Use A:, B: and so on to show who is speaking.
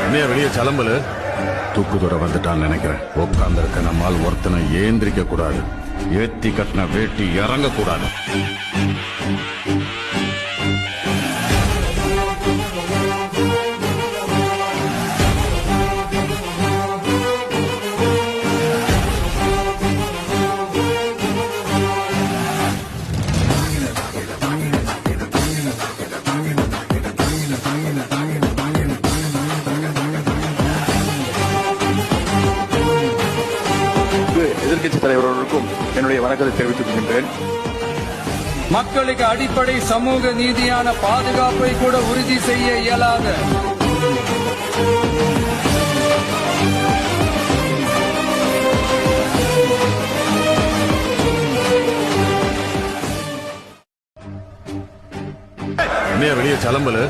A: என்னைய வெளியே கிளம்பல. தூக்குதோட வந்துட்டான்னு நினைக்கிறேன். உட்கார்ந்து இருக்க நம்மால் ஒருத்தனை ஏந்திரிக்க கூடாது. ஏத்தி கட்டின வேட்டி இறங்க கூடாது.
B: எதிர்க்கட்சி தலைவர்களுக்கும் என்னுடைய வணக்கத்தை தெரிவித்துக் கொள்கின்றேன்.
C: மக்களுக்கு அடிப்படை சமூக நீதியான பாதுகாப்பை கூட உறுதி செய்ய இயலாத
A: என்னைய வெளியே கிளம்பல.